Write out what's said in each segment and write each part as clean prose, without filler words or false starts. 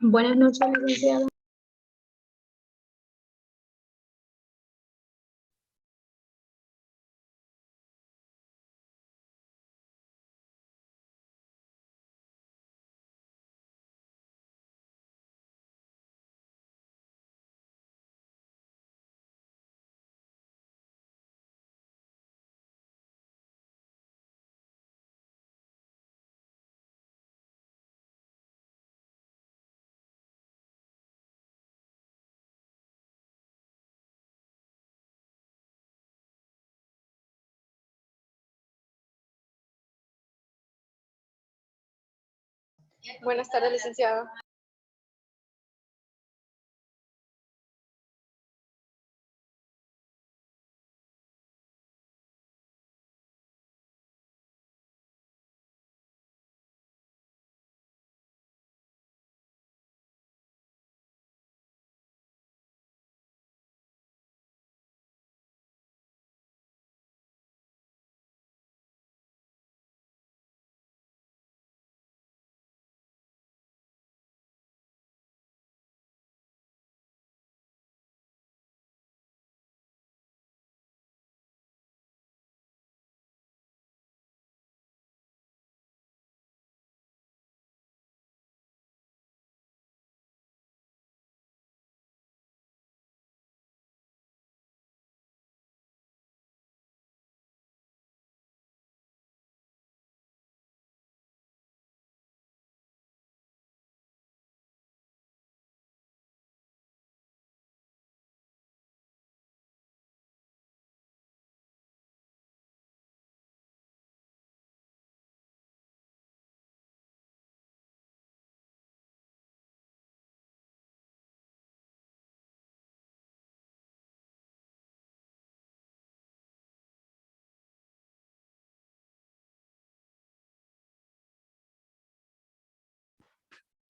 Buenas noches, licenciada. Buenas tardes, licenciado.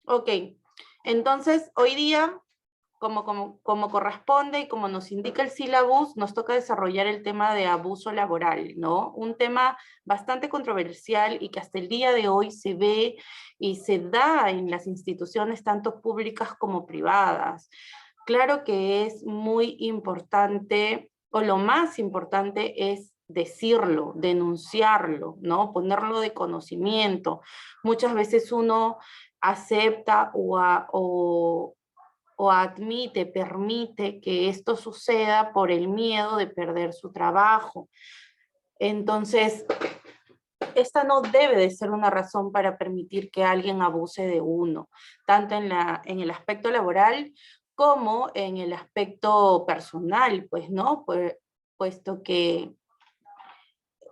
Ok, entonces hoy día, como corresponde y como nos indica el sílabus, nos toca desarrollar el tema de abuso laboral, ¿no? Un tema bastante controversial y que hasta el día de hoy se ve y se da en las instituciones tanto públicas como privadas. Claro que es muy importante, o lo más importante es decirlo, denunciarlo, ¿no? Ponerlo de conocimiento. Muchas veces uno acepta o admite, permite que esto suceda por el miedo de perder su trabajo. Entonces, esta no debe de ser una razón para permitir que alguien abuse de uno, tanto en el aspecto laboral como en el aspecto personal, pues, ¿no? Puesto que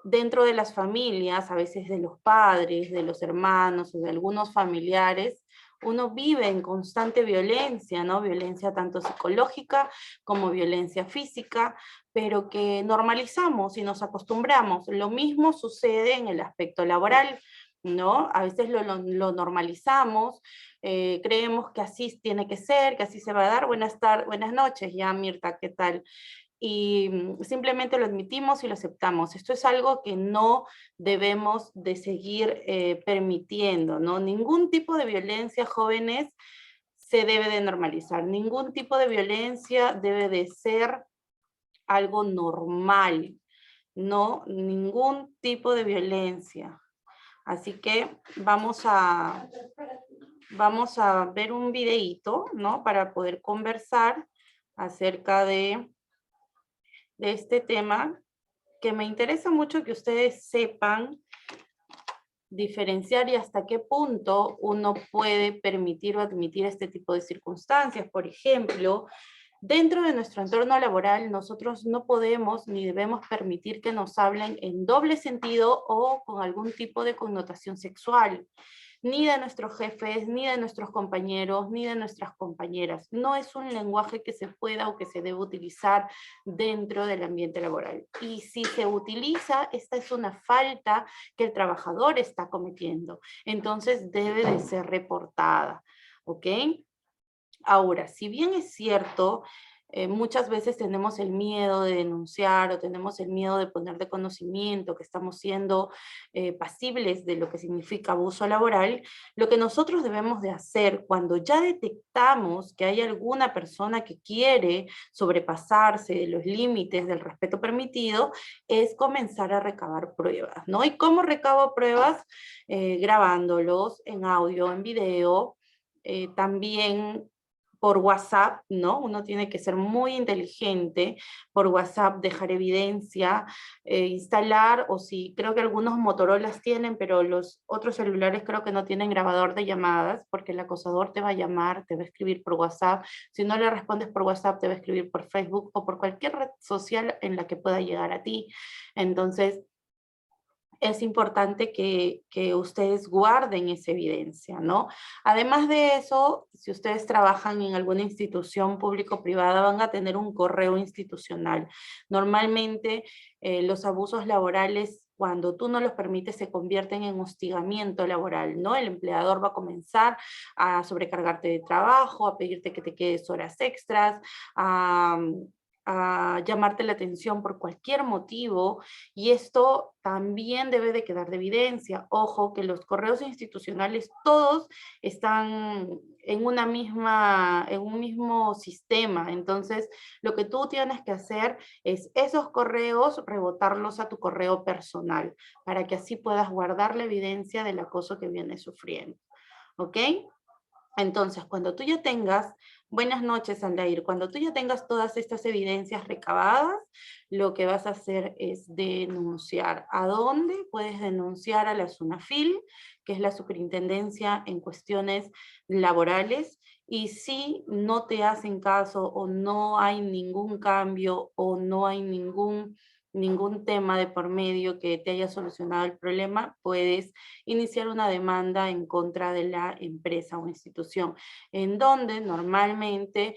dentro de las familias, a veces de los padres, de los hermanos o de algunos familiares, uno vive en constante violencia, ¿no? Violencia tanto psicológica como violencia física, pero que normalizamos y nos acostumbramos. Lo mismo sucede en el aspecto laboral, ¿no? A veces lo normalizamos, creemos que así tiene que ser, que así se va a dar. Buenas noches, ya Mirta, ¿qué tal? Y simplemente lo admitimos y lo aceptamos. Esto es algo que no debemos de seguir permitiendo, ¿no? Ningún tipo de violencia, jóvenes, se debe de normalizar. Ningún tipo de violencia debe de ser algo normal, no, ningún tipo de violencia. Así que vamos a ver un videíto, ¿no? Para poder conversar acerca de este tema, que me interesa mucho que ustedes sepan diferenciar y hasta qué punto uno puede permitir o admitir este tipo de circunstancias. Por ejemplo, dentro de nuestro entorno laboral, nosotros no podemos ni debemos permitir que nos hablen en doble sentido o con algún tipo de connotación sexual, ni de nuestros jefes, ni de nuestros compañeros, ni de nuestras compañeras. No es un lenguaje que se pueda o que se debe utilizar dentro del ambiente laboral. Y si se utiliza, esta es una falta que el trabajador está cometiendo. Entonces debe de ser reportada, ¿ok? Ahora, si bien es cierto, muchas veces tenemos el miedo de denunciar o tenemos el miedo de poner de conocimiento que estamos siendo pasibles de lo que significa abuso laboral. Lo que nosotros debemos de hacer cuando ya detectamos que hay alguna persona que quiere sobrepasarse de los límites del respeto permitido es comenzar a recabar pruebas, ¿no? ¿Y cómo recabo pruebas? Grabándolos en audio, en video, también por WhatsApp, ¿no? Uno tiene que ser muy inteligente, por WhatsApp dejar evidencia, instalar, o si creo que algunos Motorolas tienen, pero los otros celulares creo que no tienen grabador de llamadas, porque el acosador te va a llamar, te va a escribir por WhatsApp, si no le respondes por WhatsApp te va a escribir por Facebook o por cualquier red social en la que pueda llegar a ti. Entonces, es importante que ustedes guarden esa evidencia, ¿no? Además de eso, si ustedes trabajan en alguna institución público-privada, van a tener un correo institucional. Normalmente, los abusos laborales, cuando tú no los permites, se convierten en hostigamiento laboral, ¿no? El empleador va a comenzar a sobrecargarte de trabajo, a pedirte que te quedes horas extras, a llamarte la atención por cualquier motivo, y esto también debe de quedar de evidencia. Ojo, que los correos institucionales todos están en en un mismo sistema, entonces lo que tú tienes que hacer es esos correos rebotarlos a tu correo personal, para que así puedas guardar la evidencia del acoso que vienes sufriendo, ¿ok? Entonces, cuando tú ya tengas, buenas noches, Aldair, cuando tú ya tengas todas estas evidencias recabadas, lo que vas a hacer es denunciar. ¿A dónde? Puedes denunciar a la SUNAFIL, que es la superintendencia en cuestiones laborales, y si no te hacen caso o no hay ningún cambio o no hay ningún tema de por medio que te haya solucionado el problema, puedes iniciar una demanda en contra de la empresa o institución, en donde normalmente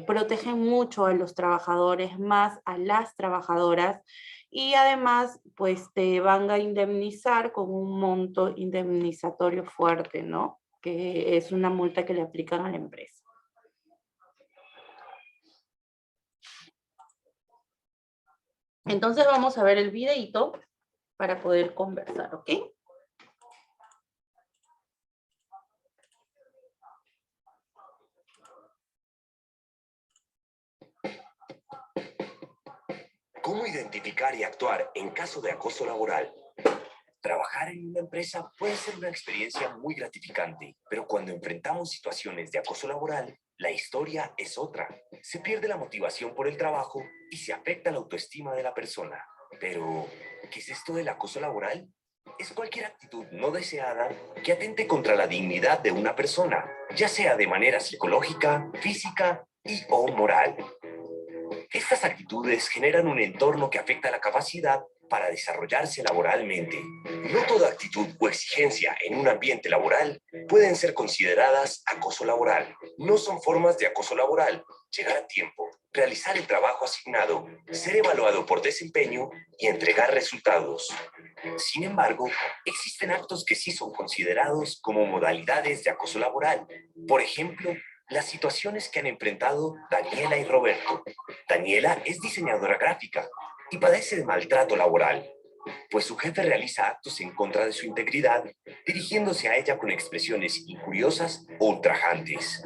protegen mucho a los trabajadores, más a las trabajadoras, y además pues te van a indemnizar con un monto indemnizatorio fuerte, ¿no? Que es una multa que le aplican a la empresa. Entonces vamos a ver el videito para poder conversar, ¿ok? ¿Cómo identificar y actuar en caso de acoso laboral? Trabajar en una empresa puede ser una experiencia muy gratificante, pero cuando enfrentamos situaciones de acoso laboral, la historia es otra. Se pierde la motivación por el trabajo y se afecta la autoestima de la persona. Pero, ¿qué es esto del acoso laboral? Es cualquier actitud no deseada que atente contra la dignidad de una persona, ya sea de manera psicológica, física o moral. Estas actitudes generan un entorno que afecta la capacidad para desarrollarse laboralmente. No toda actitud o exigencia en un ambiente laboral pueden ser consideradas acoso laboral. No son formas de acoso laboral: llegar a tiempo, realizar el trabajo asignado, ser evaluado por desempeño y entregar resultados. Sin embargo, existen actos que sí son considerados como modalidades de acoso laboral. Por ejemplo, las situaciones que han enfrentado Daniela y Roberto. Daniela es diseñadora gráfica y padece de maltrato laboral, pues su jefe realiza actos en contra de su integridad, dirigiéndose a ella con expresiones injuriosas o ultrajantes.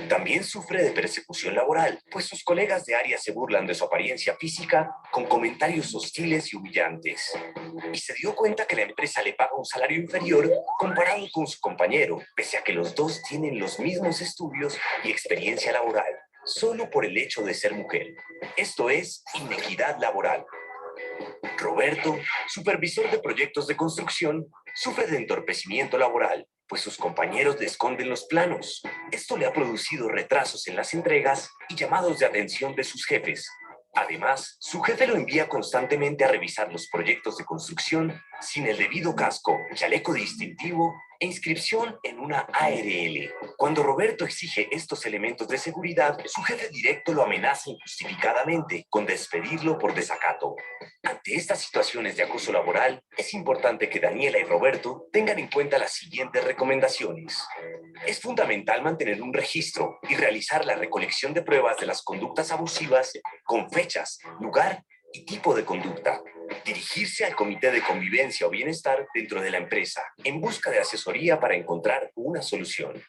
También sufre de persecución laboral, pues sus colegas de área se burlan de su apariencia física con comentarios hostiles y humillantes. Y se dio cuenta que la empresa le paga un salario inferior comparado con su compañero, pese a que los dos tienen los mismos estudios y experiencia laboral, solo por el hecho de ser mujer. Esto es inequidad laboral. Roberto, supervisor de proyectos de construcción, sufre de entorpecimiento laboral, pues sus compañeros le esconden los planos. Esto le ha producido retrasos en las entregas y llamados de atención de sus jefes. Además, su jefe lo envía constantemente a revisar los proyectos de construcción sin el debido casco, chaleco distintivo e inscripción en una ARL. Cuando Roberto exige estos elementos de seguridad, su jefe directo lo amenaza injustificadamente con despedirlo por desacato. Ante estas situaciones de acoso laboral, es importante que Daniela y Roberto tengan en cuenta las siguientes recomendaciones. Es fundamental mantener un registro y realizar la recolección de pruebas de las conductas abusivas con fechas, lugar y tipo de conducta. Dirigirse al Comité de Convivencia o Bienestar dentro de la empresa en busca de asesoría para encontrar una solución.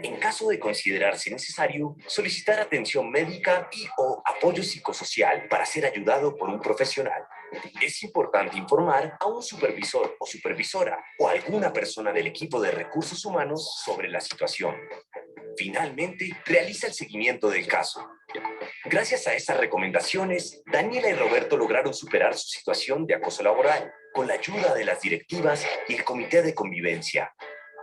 En caso de considerarse necesario, solicitar atención médica y o apoyo psicosocial para ser ayudado por un profesional. Es importante informar a un supervisor o supervisora o a alguna persona del equipo de recursos humanos sobre la situación. Finalmente, realiza el seguimiento del caso. Gracias a estas recomendaciones, Daniela y Roberto lograron superar su situación de acoso laboral con la ayuda de las directivas y el comité de convivencia.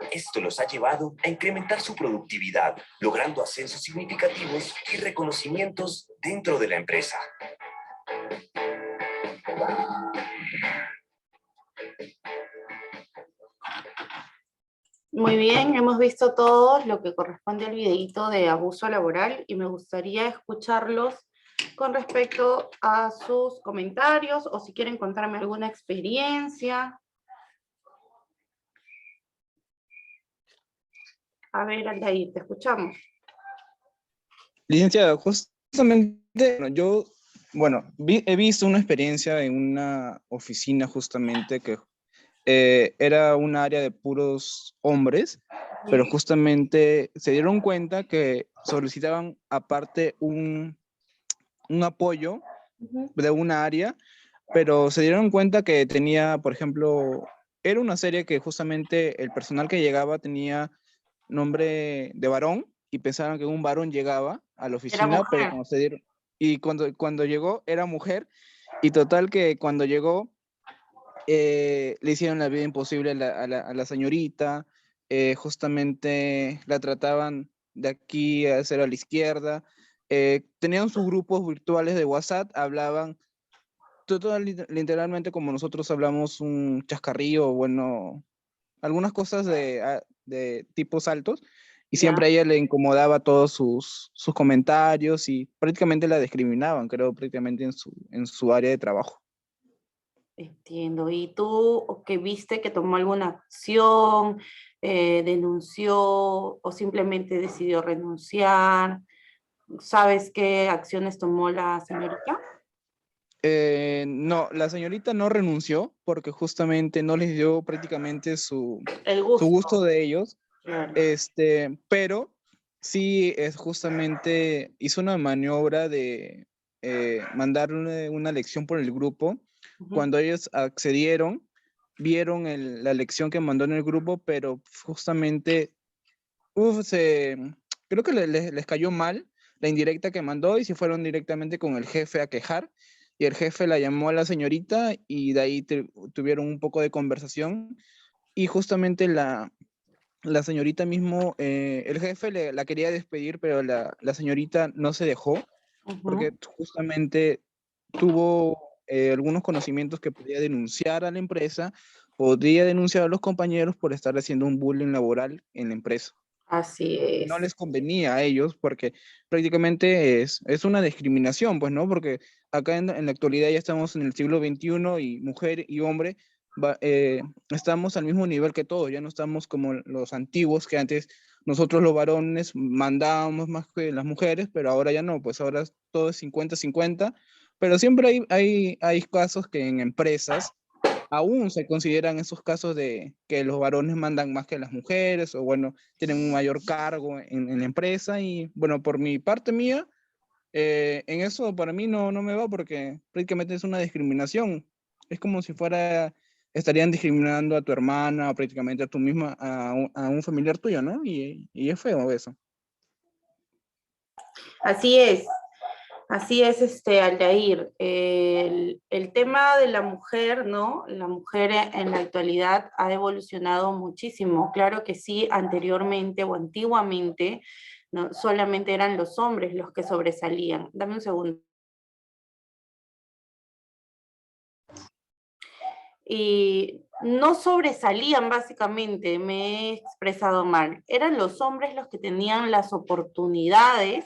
Esto los ha llevado a incrementar su productividad, logrando ascensos significativos y reconocimientos dentro de la empresa. Muy bien, hemos visto todo lo que corresponde al videíto de abuso laboral y me gustaría escucharlos con respecto a sus comentarios o si quieren contarme alguna experiencia. A ver, Aldair, te escuchamos. Licenciada, justamente, he visto una experiencia en una oficina justamente que era un área de puros hombres, pero justamente se dieron cuenta que solicitaban aparte un apoyo de una área, pero se dieron cuenta que tenía, por ejemplo, era una serie que justamente el personal que llegaba tenía nombre de varón y pensaron que un varón llegaba a la Era oficina, pero mujer. cuando se dieron, y cuando llegó era mujer, y total que cuando llegó le hicieron la vida imposible a la señorita, justamente la trataban de aquí a hacer a la izquierda, tenían sus grupos virtuales de WhatsApp, hablaban literalmente como nosotros hablamos un chascarrillo, bueno, algunas cosas de tipos altos, y Ya, siempre a ella le incomodaba todos sus comentarios y prácticamente la discriminaban, creo, prácticamente en su área de trabajo. entiendo. ¿Y tú que viste que tomó alguna acción, denunció o simplemente decidió renunciar? ¿Sabes qué acciones tomó la señorita? No, la señorita no renunció porque justamente no les dio prácticamente El su gusto, gusto de ellos, claro. pero sí es justamente hizo una maniobra de mandar una lección por el grupo. Ujú. Cuando ellos accedieron, vieron la lección que mandó en el grupo, pero justamente uf, creo que les cayó mal la indirecta que mandó y se fueron directamente con el jefe a quejar. Y el jefe la llamó a la señorita y de ahí tuvieron un poco de conversación. Y justamente la señorita mismo, el jefe la quería despedir, pero la señorita no se dejó porque Ujú. justamente tuvo algunos conocimientos que podía denunciar a la empresa, podría denunciar a los compañeros por estar haciendo un bullying laboral en la empresa. Así No es. les convenía a ellos porque prácticamente es una discriminación, pues, ¿no? Porque acá en la actualidad ya estamos en el siglo XXI y mujer y hombre estamos al mismo nivel que todos, ya no estamos como los antiguos que antes nosotros los varones mandábamos más que las mujeres, pero ahora ya no, pues ahora todo es 50-50, pero siempre hay casos que en empresas aún se consideran esos casos de que los varones mandan más que las mujeres o bueno, tienen un mayor cargo en la empresa y bueno, por mi parte mía, en eso para mí no me va porque prácticamente es una discriminación. Es como si estarían discriminando a tu hermana o prácticamente a tu misma, a un familiar tuyo, ¿no? Y es feo eso. Así es. Así es, Aldair. El tema de la mujer, ¿no? La mujer en la actualidad ha evolucionado muchísimo. Claro que sí, anteriormente o antiguamente, ¿no? Solamente eran los hombres los que sobresalían. Dame un segundo. Y no sobresalían básicamente, me he expresado mal, eran los hombres los que tenían las oportunidades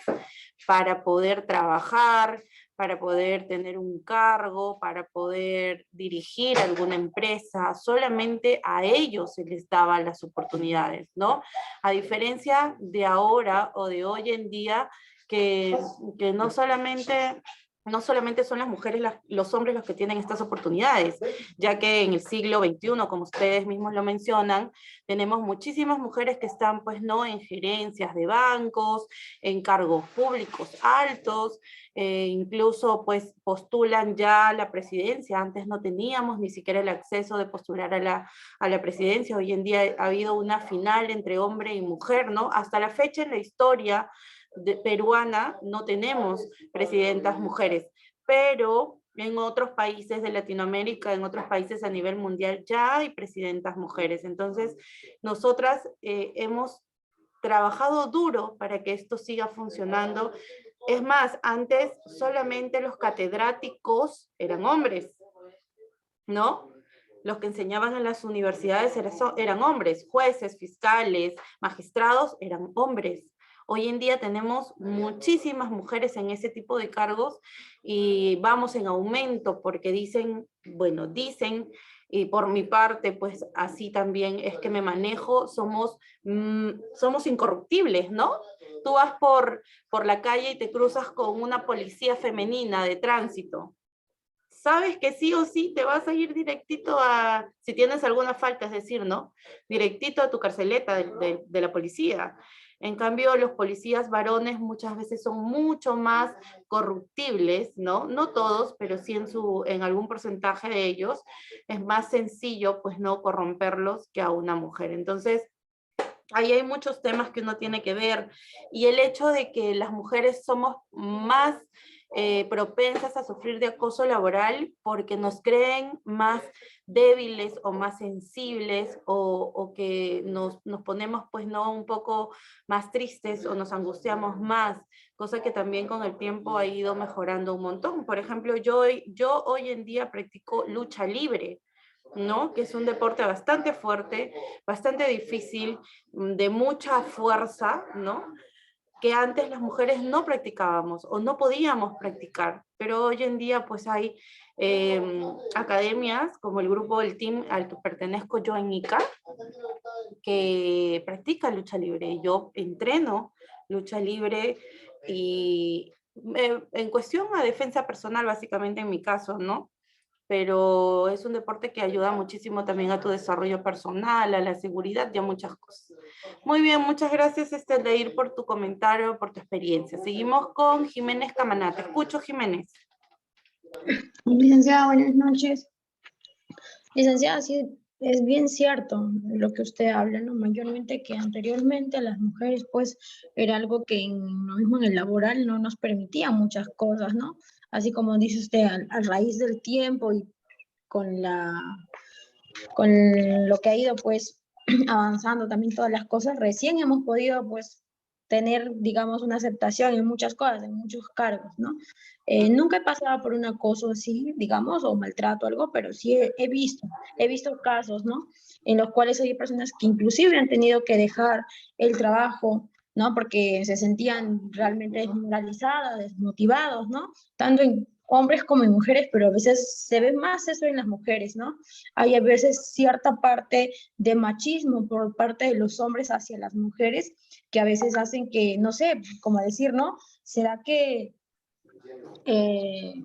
para poder trabajar, para poder tener un cargo, para poder dirigir alguna empresa, solamente a ellos se les daban las oportunidades, ¿no? A diferencia de ahora o de hoy en día, que no solamente son las mujeres, los hombres los que tienen estas oportunidades, ya que en el siglo XXI, como ustedes mismos lo mencionan, tenemos muchísimas mujeres que están, pues, no en gerencias de bancos, en cargos públicos altos, incluso, pues, postulan ya a la presidencia. Antes no teníamos ni siquiera el acceso de postular a la presidencia. Hoy en día ha habido una final entre hombre y mujer, ¿no? Hasta la fecha en la historia peruana no tenemos presidentas mujeres, pero en otros países de Latinoamérica, en otros países a nivel mundial ya hay presidentas mujeres. Entonces, nosotras hemos trabajado duro para que esto siga funcionando. Es más, antes solamente los catedráticos eran hombres, ¿no? Los que enseñaban en las universidades eran hombres, jueces, fiscales, magistrados eran hombres. Hoy en día tenemos muchísimas mujeres en ese tipo de cargos y vamos en aumento porque dicen, y por mi parte, pues así también es que me manejo, somos incorruptibles, ¿no? Tú vas por la calle y te cruzas con una policía femenina de tránsito. Sabes que sí o sí te vas a ir directito si tienes alguna falta, es decir, ¿no? Directito a tu carceleta de la policía. En cambio, los policías varones muchas veces son mucho más corruptibles, ¿no? No todos, pero sí en algún porcentaje de ellos. Es más sencillo, pues, no corromperlos que a una mujer. Entonces, ahí hay muchos temas que uno tiene que ver, y el hecho de que las mujeres somos más propensas a sufrir de acoso laboral porque nos creen más débiles o más sensibles, o que nos ponemos, pues, no, un poco más tristes o nos angustiamos más, cosa que también con el tiempo ha ido mejorando un montón. Por ejemplo, yo hoy en día practico lucha libre, ¿no? Que es un deporte bastante fuerte, bastante difícil, de mucha fuerza, ¿no? Que antes las mujeres no practicábamos o no podíamos practicar, pero hoy en día pues hay academias como el grupo, el team al que pertenezco yo en ICA, que practica lucha libre. Yo entreno lucha libre y en cuestión a defensa personal, básicamente en mi caso, ¿no? Pero es un deporte que ayuda muchísimo también a tu desarrollo personal, a la seguridad y a muchas cosas. Muy bien, muchas gracias, Aldair, por tu comentario, por tu experiencia. Seguimos con Jiménez Camaná. Te escucho, Jiménez. Licenciada, buenas noches. Licenciada, sí, es bien cierto lo que usted habla, ¿no? Mayormente que anteriormente las mujeres, pues, era algo que lo mismo en el laboral no nos permitía muchas cosas, ¿no? Así como dice usted, a raíz del tiempo y con lo que ha ido, pues, avanzando también todas las cosas, recién hemos podido, pues, tener, digamos, una aceptación en muchas cosas, en muchos cargos, ¿no? Nunca he pasado por un acoso así, digamos, o maltrato o algo, pero sí he visto casos, ¿no? En los cuales hay personas que inclusive han tenido que dejar el trabajo, ¿no? Porque se sentían realmente desmoralizadas, desmotivados, ¿no? Tanto en hombres como en mujeres, pero a veces se ve más eso en las mujeres, ¿no? Hay a veces cierta parte de machismo por parte de los hombres hacia las mujeres que a veces hacen que, no sé, como decir, ¿no? ¿Será que, eh,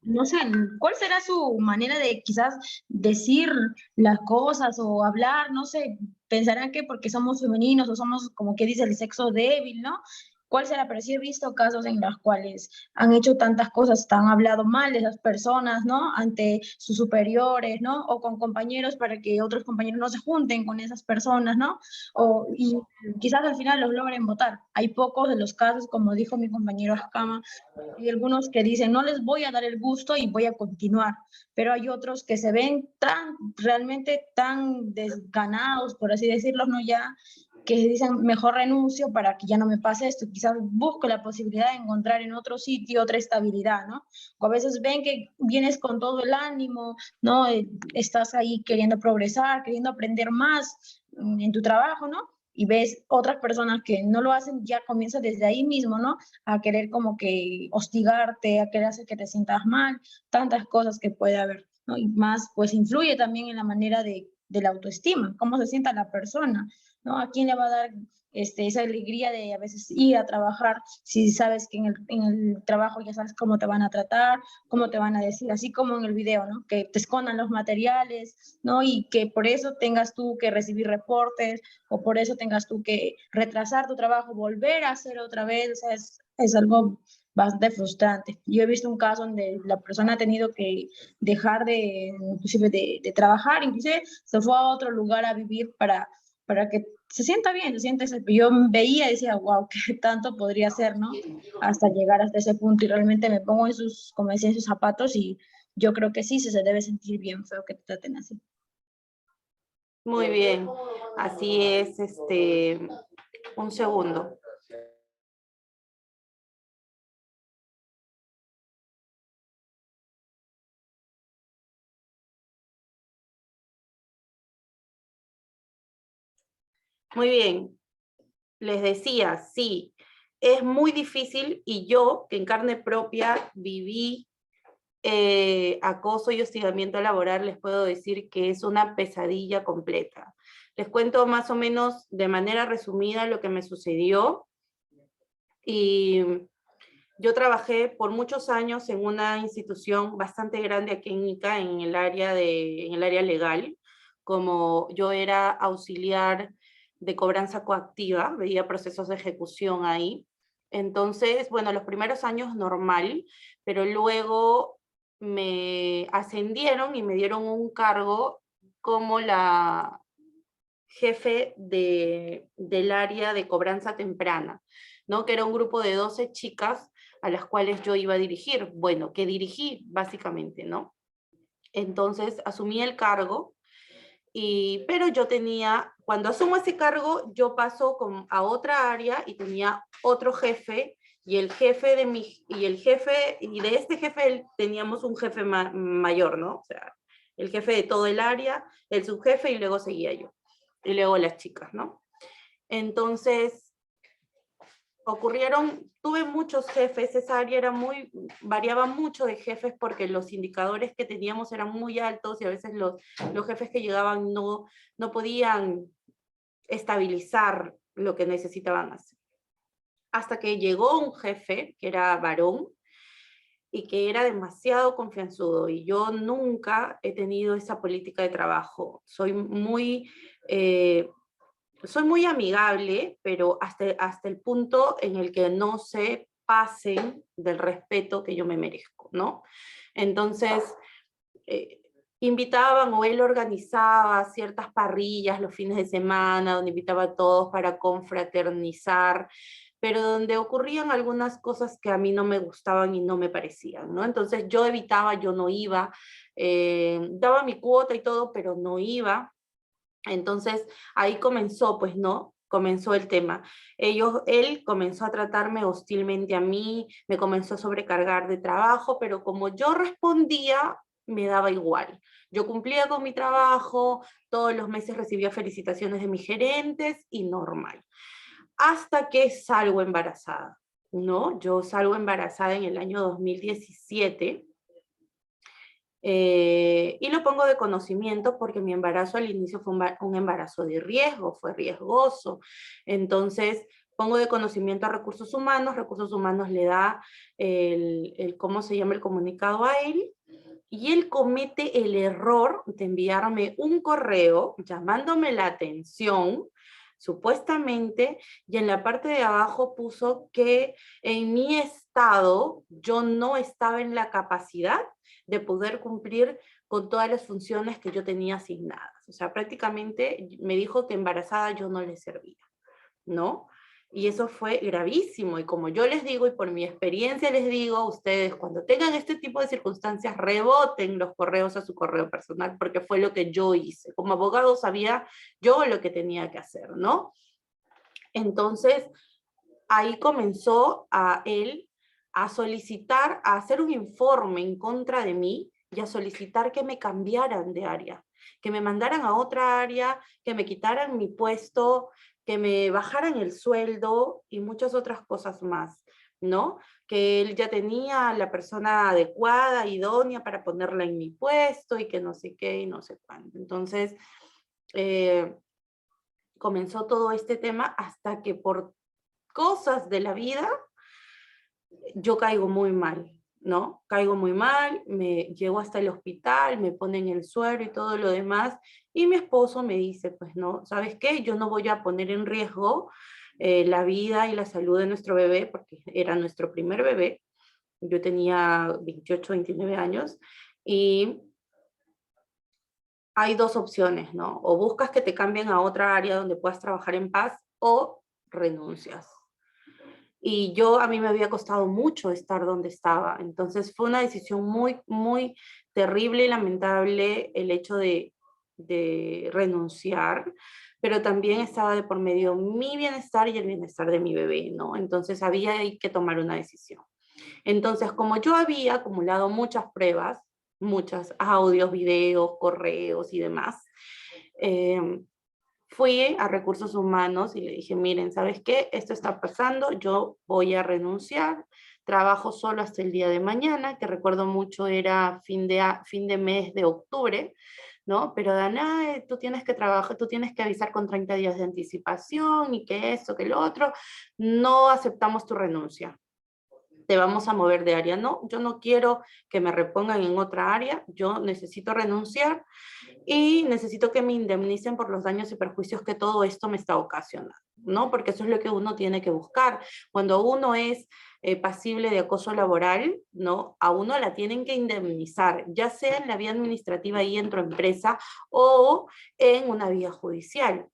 no sé, cuál será su manera de quizás decir las cosas o hablar? No sé, pensarán que porque somos femeninos o somos, como que dice, el sexo débil, ¿no? ¿Cuál será? Pero sí he visto casos en los cuales han hecho tantas cosas, han hablado mal de esas personas, ¿no? Ante sus superiores, ¿no? O con compañeros para que otros compañeros no se junten con esas personas, ¿no? Y quizás al final los logren votar. Hay pocos de los casos, como dijo mi compañero Ascama, hay algunos que dicen, no les voy a dar el gusto y voy a continuar, pero hay otros que se ven realmente tan desganados, por así decirlo, ¿no? Ya que dicen, mejor renuncio para que ya no me pase esto, quizás busco la posibilidad de encontrar en otro sitio otra estabilidad, ¿no? O a veces ven que vienes con todo el ánimo, ¿no? Estás ahí queriendo progresar, queriendo aprender más en tu trabajo, ¿no? Y ves otras personas que no lo hacen, ya comienza desde ahí mismo, ¿no? A querer como que hostigarte, a querer hacer que te sientas mal, tantas cosas que puede haber, ¿no? Y más, pues influye también en la manera de la autoestima, cómo se sienta la persona, ¿no? ¿A quién le va a dar esa alegría de a veces ir a trabajar si sabes que en el trabajo ya sabes cómo te van a tratar, cómo te van a decir, así como en el video, ¿no? Que te escondan los materiales, ¿no? Y que por eso tengas tú que recibir reportes o por eso tengas tú que retrasar tu trabajo, volver a hacer otra vez, o sea, es algo bastante frustrante. Yo he visto un caso donde la persona ha tenido que dejar inclusive de trabajar, inclusive se fue a otro lugar a vivir para que se sienta bien, se sienta ese. Yo veía y decía, wow, qué tanto podría ser, ¿no? Hasta llegar hasta ese punto y realmente me pongo en sus, como decía, en sus zapatos y yo creo que sí, se debe sentir bien feo que te traten así. Muy bien, así es, un segundo. Muy bien, les decía, sí, es muy difícil y yo, que en carne propia viví acoso y hostigamiento laboral, les puedo decir que es una pesadilla completa. Les cuento más o menos de manera resumida lo que me sucedió. Y yo trabajé por muchos años en una institución bastante grande aquí en Ica, en el área legal, como yo era auxiliar de cobranza coactiva, veía procesos de ejecución ahí. Entonces, bueno, los primeros años normal, pero luego me ascendieron y me dieron un cargo como la jefe del área de cobranza temprana, ¿no? Que era un grupo de 12 chicas a las cuales yo iba a dirigir. Bueno, que dirigí básicamente, ¿no? Entonces asumí el cargo, pero yo tenía, cuando asumo ese cargo, yo paso a otra área y tenía otro jefe, y el jefe y de este jefe teníamos un jefe mayor, ¿no? O sea, el jefe de todo el área, el subjefe, y luego seguía yo, y luego las chicas, ¿no? Entonces, tuve muchos jefes, esa área variaba mucho de jefes porque los indicadores que teníamos eran muy altos y a veces los jefes que llegaban no podían estabilizar lo que necesitaban hacer. Hasta que llegó un jefe que era varón y que era demasiado confianzudo, y yo nunca he tenido esa política de trabajo. Soy muy amigable, pero hasta el punto en el que no se pasen del respeto que yo me merezco, ¿no? Entonces, invitaban, o él organizaba ciertas parrillas los fines de semana, donde invitaba a todos para confraternizar, pero donde ocurrían algunas cosas que a mí no me gustaban y no me parecían, ¿no? Entonces yo evitaba, yo no iba, daba mi cuota y todo, pero no iba. Entonces ahí comenzó, pues, ¿no? Comenzó el tema. Él comenzó a tratarme hostilmente a mí, me comenzó a sobrecargar de trabajo, pero como yo respondía, me daba igual. Yo cumplía con mi trabajo, todos los meses recibía felicitaciones de mis gerentes y normal. Hasta que salgo embarazada, ¿no? Yo salgo embarazada en el año 2017. Y lo pongo de conocimiento porque mi embarazo al inicio fue un embarazo de riesgo, fue riesgoso. Entonces, pongo de conocimiento a Recursos Humanos le da ¿cómo se llama?, el comunicado a él, y él comete el error de enviarme un correo llamándome la atención, supuestamente, y en la parte de abajo puso que en mi estado yo no estaba en la capacidad de poder cumplir con todas las funciones que yo tenía asignadas. O sea, prácticamente me dijo que embarazada yo no le servía, ¿no? Y eso fue gravísimo, y como yo les digo, y por mi experiencia les digo, ustedes cuando tengan este tipo de circunstancias, reboten los correos a su correo personal, porque fue lo que yo hice. Como abogado sabía yo lo que tenía que hacer, ¿no? Entonces, ahí comenzó a él a solicitar, a hacer un informe en contra de mí y a solicitar que me cambiaran de área, que me mandaran a otra área, que me quitaran mi puesto, que me bajaran el sueldo y muchas otras cosas más, ¿no? Que él ya tenía la persona adecuada, idónea para ponerla en mi puesto y que no sé qué y no sé cuánto. Entonces, comenzó todo este tema hasta que por cosas de la vida yo caigo muy mal, ¿no? Caigo muy mal, me llego hasta el hospital, me ponen el suero y todo lo demás, y mi esposo me dice, pues no, ¿sabes qué? Yo no voy a poner en riesgo la vida y la salud de nuestro bebé, porque era nuestro primer bebé, yo tenía 28, 29 años, y hay dos opciones, ¿no? O buscas que te cambien a otra área donde puedas trabajar en paz, o renuncias. Y yo, a mí me había costado mucho estar donde estaba. Entonces fue una decisión muy, muy terrible y lamentable el hecho de renunciar, pero también estaba de por medio mi bienestar y el bienestar de mi bebé, ¿no? Entonces había que tomar una decisión. Entonces, como yo había acumulado muchas pruebas, muchos audios, videos, correos y demás, fui a Recursos Humanos y le dije, miren, ¿sabes qué? Esto está pasando, yo voy a renunciar, trabajo solo hasta el día de mañana, que recuerdo mucho era fin de mes de octubre, ¿no? Pero Dana, tú tienes que trabajar, tú tienes que avisar con 30 días de anticipación y que esto, que lo otro, no aceptamos tu renuncia. Te vamos a mover de área. No, yo no quiero que me repongan en otra área, yo necesito renunciar y necesito que me indemnicen por los daños y perjuicios que todo esto me está ocasionando, ¿no? Porque eso es lo que uno tiene que buscar. Cuando uno es pasible de acoso laboral, ¿no? A uno la tienen que indemnizar, ya sea en la vía administrativa y en tu empresa o en una vía judicial.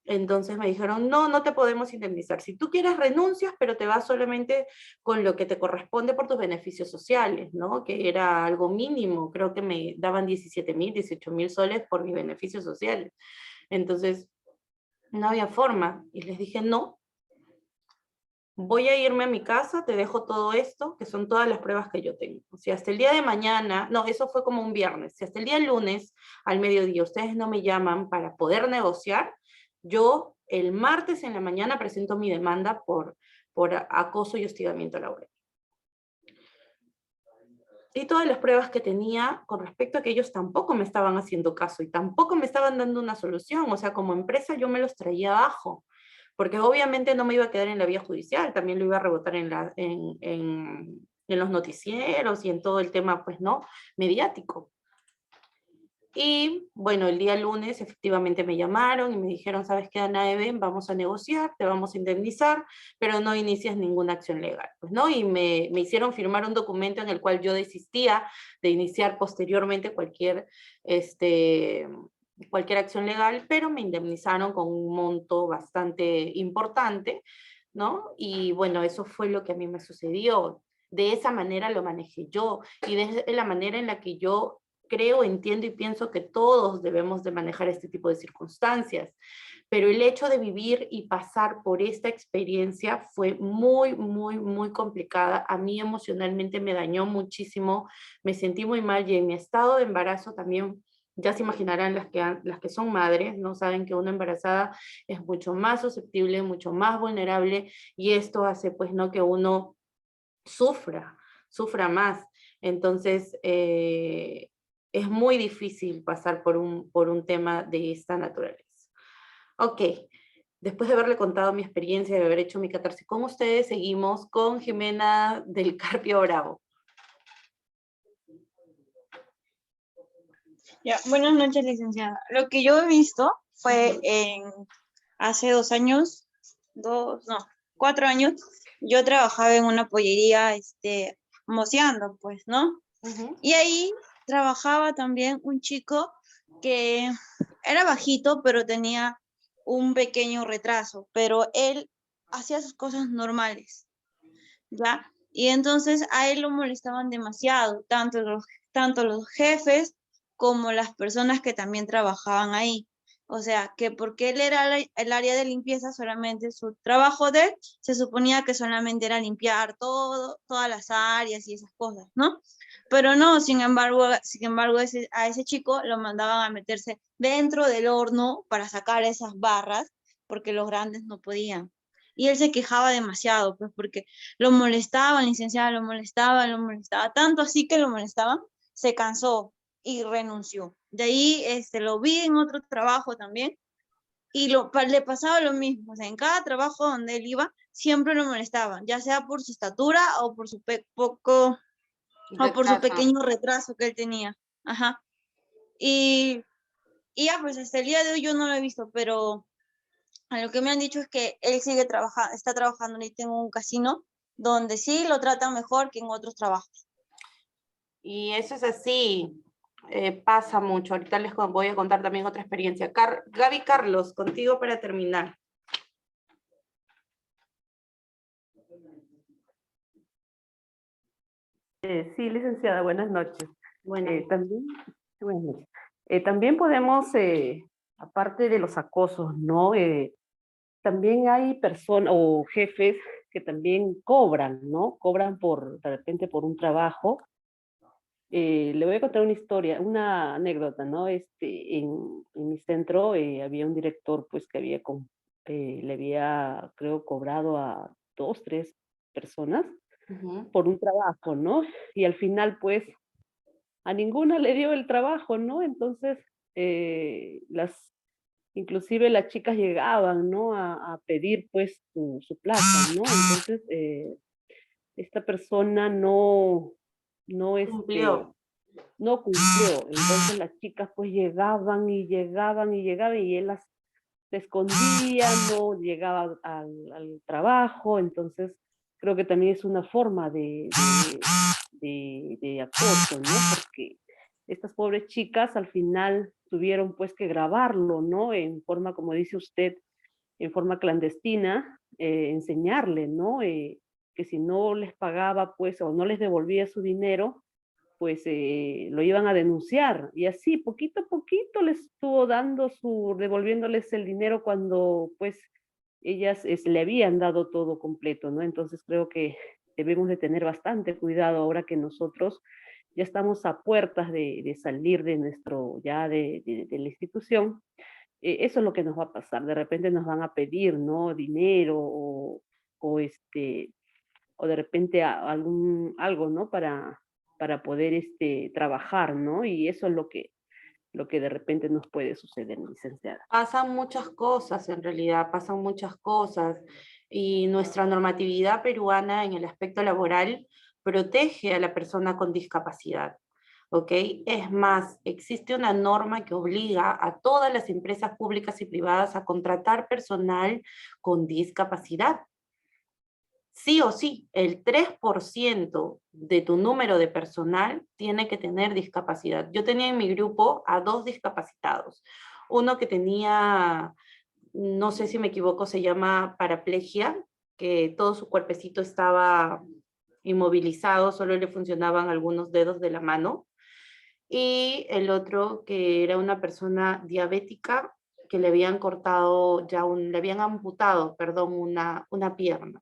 Entonces me dijeron, no, no te podemos indemnizar. Si tú quieres renuncias, pero te vas solamente con lo que te corresponde por tus beneficios sociales, ¿no? Que era algo mínimo, creo que me daban 17.000, 18.000 soles por mis beneficios sociales. Entonces, no había forma. Y les dije, no, voy a irme a mi casa, te dejo todo esto, que son todas las pruebas que yo tengo. Si hasta el día de mañana, no, eso fue como un viernes, si hasta el día lunes al mediodía ustedes no me llaman para poder negociar, yo el martes en la mañana presento mi demanda por acoso y hostigamiento laboral. Y todas las pruebas que tenía con respecto a que ellos tampoco me estaban haciendo caso y tampoco me estaban dando una solución. O sea, como empresa yo me los traía abajo, porque obviamente no me iba a quedar en la vía judicial, también lo iba a rebotar en los noticieros y en todo el tema, pues, ¿no? Mediático. Y bueno, el día lunes efectivamente me llamaron y me dijeron, ¿sabes qué, Ana Eben? Vamos a negociar, te vamos a indemnizar, pero no inicias ninguna acción legal, pues, ¿no? Y me hicieron firmar un documento en el cual yo desistía de iniciar posteriormente cualquier acción legal, pero me indemnizaron con un monto bastante importante, ¿no? Y bueno, eso fue lo que a mí me sucedió. De esa manera lo manejé yo y de la manera en la que yo creo, entiendo y pienso que todos debemos de manejar este tipo de circunstancias, pero el hecho de vivir y pasar por esta experiencia fue muy, muy, muy complicada. A mí emocionalmente me dañó muchísimo, me sentí muy mal y en mi estado de embarazo también, ya se imaginarán las que son madres, no saben que una embarazada es mucho más susceptible, mucho más vulnerable y esto hace pues no que uno sufra más. Entonces, es muy difícil pasar por un tema de esta naturaleza. Ok, después de haberle contado mi experiencia, de haber hecho mi catarsis con ustedes, seguimos con Jimena del Carpio Bravo. Ya, buenas noches, licenciada. Lo que yo he visto fue hace 4 años, yo trabajaba en una pollería, moceando, pues, ¿no? Y ahí trabajaba también un chico que era bajito, pero tenía un pequeño retraso, pero él hacía sus cosas normales, ¿ya? Y entonces a él lo molestaban demasiado, tanto los jefes como las personas que también trabajaban ahí. O sea, que porque él era el área de limpieza, solamente su trabajo de él se suponía que solamente era limpiar todas las áreas y esas cosas, ¿no? Pero no, sin embargo a ese chico lo mandaban a meterse dentro del horno para sacar esas barras, porque los grandes no podían. Y él se quejaba demasiado, pues porque lo molestaban, licenciada, lo molestaba, tanto así que lo molestaban, se cansó y renunció. De ahí lo vi en otro trabajo también, y le pasaba lo mismo. O sea, en cada trabajo donde él iba, siempre lo molestaban, ya sea por su estatura o por su pequeño retraso que él tenía. Ajá. Y ya, pues hasta el día de hoy yo no lo he visto, pero a lo que me han dicho es que él está trabajando ahorita en un casino donde sí lo tratan mejor que en otros trabajos. Y eso es así, pasa mucho. Ahorita les voy a contar también otra experiencia. Gaby Carlos, contigo para terminar. Sí, licenciada, buenas noches. Buenas Buenas noches. También podemos, aparte de los acosos, ¿no? También hay personas o jefes que también cobran, ¿no? Cobran de repente por un trabajo. Le voy a contar una historia, una anécdota, ¿no? En mi centro había un director, pues, que le había, creo, cobrado a 2, 3 personas por un trabajo, ¿no? Y al final, pues, a ninguna le dio el trabajo, ¿no? Entonces, inclusive las chicas llegaban, ¿no? A pedir, pues, su plaza, ¿no? Entonces, esta persona no, Cumplió. no cumplió. Entonces las chicas, pues, llegaban y llegaban y llegaban, y él las escondía, no llegaba al trabajo. Entonces, creo que también es una forma de acoso, ¿no? Porque estas pobres chicas al final tuvieron, pues, que grabarlo, ¿no? En forma, como dice usted, en forma clandestina, enseñarle, ¿no? Que si no les pagaba, pues, o no les devolvía su dinero, pues lo iban a denunciar. Y así, poquito a poquito les estuvo devolviéndoles el dinero cuando, pues, ellas le habían dado todo completo, ¿no? Entonces creo que debemos de tener bastante cuidado ahora que nosotros ya estamos a puertas de salir de de la institución. Eso es lo que nos va a pasar. De repente nos van a pedir, ¿no? Dinero o o de repente algo, ¿no? Para poder trabajar, ¿no? Y eso es lo que de repente nos puede suceder, licenciada. Pasan muchas cosas, en realidad, pasan muchas cosas. Y nuestra normatividad peruana en el aspecto laboral protege a la persona con discapacidad. ¿Ok? Es más, existe una norma que obliga a todas las empresas públicas y privadas a contratar personal con discapacidad. Sí o sí, el 3% de tu número de personal tiene que tener discapacidad. Yo tenía en mi grupo a 2 discapacitados. Uno que tenía, no sé si me equivoco, se llama paraplegia, que todo su cuerpecito estaba inmovilizado, solo le funcionaban algunos dedos de la mano. Y el otro que era una persona diabética que le habían cortado le habían amputado, perdón, una pierna.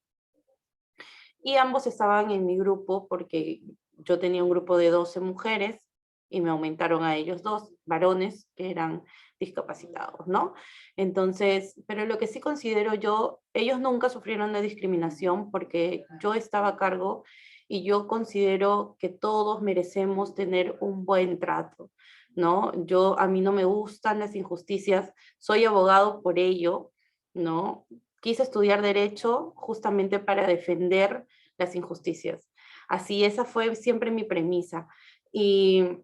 Y ambos estaban en mi grupo porque yo tenía un grupo de 12 mujeres y me aumentaron a ellos 2 varones que eran discapacitados, ¿no? Entonces, pero lo que sí considero yo, ellos nunca sufrieron de discriminación porque yo estaba a cargo y yo considero que todos merecemos tener un buen trato, ¿no? A mí no me gustan las injusticias, soy abogado por ello, ¿no? Quise estudiar Derecho justamente para defender las injusticias. Así, esa fue siempre mi premisa. Y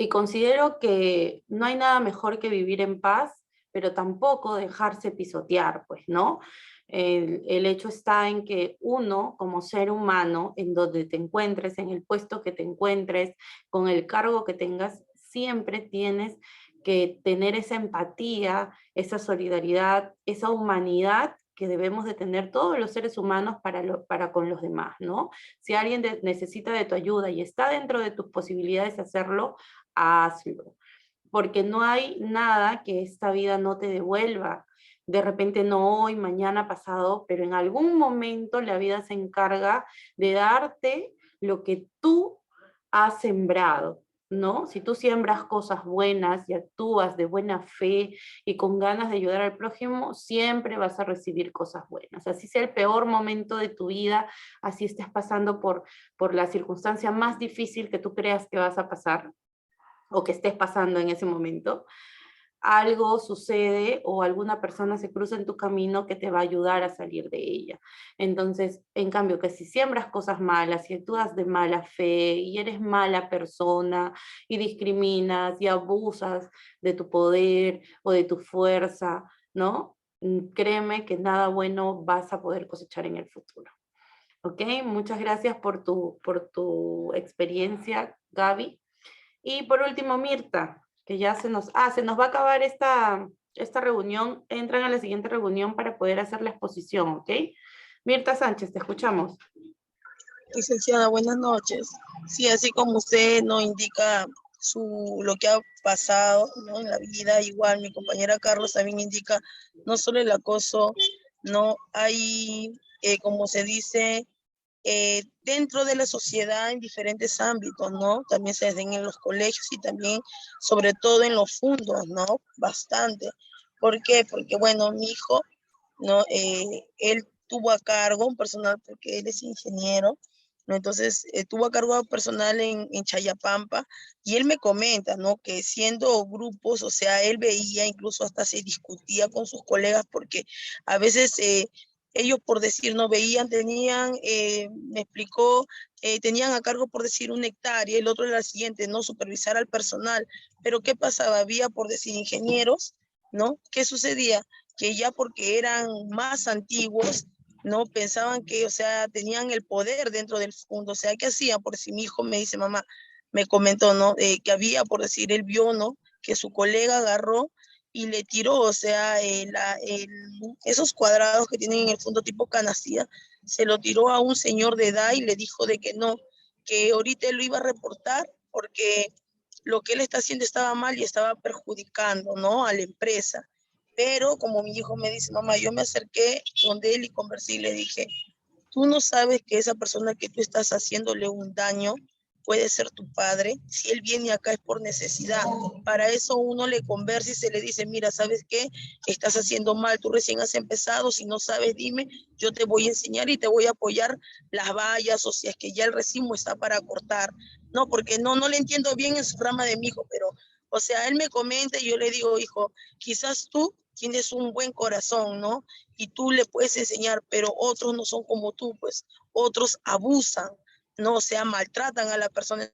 considero que no hay nada mejor que vivir en paz, pero tampoco dejarse pisotear, pues, ¿no? El hecho está en que uno, como ser humano, en donde te encuentres, en el puesto que te encuentres, con el cargo que tengas, siempre tienes que tener esa empatía, esa solidaridad, esa humanidad que debemos de tener todos los seres humanos para con los demás, ¿no? Si alguien necesita de tu ayuda y está dentro de tus posibilidades de hacerlo, hazlo. porque no hay nada que esta vida no te devuelva. De repente no hoy, mañana, pasado, pero en algún momento la vida se encarga de darte lo que tú has sembrado, ¿no? Si tú siembras cosas buenas y actúas de buena fe y con ganas de ayudar al prójimo, siempre vas a recibir cosas buenas. Así sea el peor momento de tu vida, así estés pasando por la circunstancia más difícil que tú creas que vas a pasar o que estés pasando en ese momento, algo sucede o alguna persona se cruza en tu camino que te va a ayudar a salir de ella. Entonces, en cambio, que si siembras cosas malas y actúas de mala fe y eres mala persona y discriminas y abusas de tu poder o de tu fuerza, ¿no? Créeme que nada bueno vas a poder cosechar en el futuro. ¿Ok? Muchas gracias por tu experiencia, Gaby. Y por último, Mirta, que ya se nos va a acabar esta reunión. Entran a la siguiente reunión para poder hacer la exposición, ¿ok? Mirta Sánchez, te escuchamos. Licenciada, buenas noches. Sí, así como usted nos indica lo que ha pasado, ¿no?, en la vida, igual mi compañera Carlos también indica no solo el acoso, no hay, como se dice, dentro de la sociedad en diferentes ámbitos, ¿no? También se ven en los colegios y también, sobre todo en los fundos, ¿no? Bastante. ¿Por qué? Porque, bueno, mi hijo, ¿no? Él tuvo a cargo un personal, porque él es ingeniero, ¿no? Entonces, tuvo a cargo personal en Chayapampa, y él me comenta, ¿no?, que siendo grupos, o sea, él veía, incluso hasta se discutía con sus colegas, porque a veces ellos, por decir, no veían, tenían, me explicó, tenían a cargo, por decir, 1 hectárea, el otro era el siguiente, ¿no?, supervisar al personal. Pero ¿qué pasaba? Había, por decir, ingenieros, ¿no? ¿Qué sucedía? Que ya porque eran más antiguos, ¿no?, pensaban que, o sea, tenían el poder dentro del fondo. O sea, ¿qué hacían? Por si mi hijo me dice, mamá, me comentó, ¿no?, que había, por decir, él vio, ¿no?, que su colega agarró y le tiró, o sea, esos cuadrados que tienen en el fondo tipo canastilla, se lo tiró a un señor de edad y le dijo de que no, que ahorita él lo iba a reportar porque lo que él está haciendo estaba mal y estaba perjudicando, ¿no?, a la empresa. Pero como mi hijo me dice, mamá, yo me acerqué donde él y conversé y le dije, tú no sabes que esa persona que tú estás haciéndole un daño puede ser tu padre. Si él viene acá es por necesidad. Para eso uno le conversa y se le dice, mira, ¿sabes qué? Estás haciendo mal, tú recién has empezado, si no sabes, dime, yo te voy a enseñar y te voy a apoyar las vallas, o si es que ya el racimo está para cortar. No, porque no le entiendo bien en su rama de mi hijo, pero, o sea, él me comenta y yo le digo, hijo, quizás tú tienes un buen corazón, ¿no? Y tú le puedes enseñar, pero otros no son como tú, pues otros abusan, ¿no? O sea, maltratan a la persona.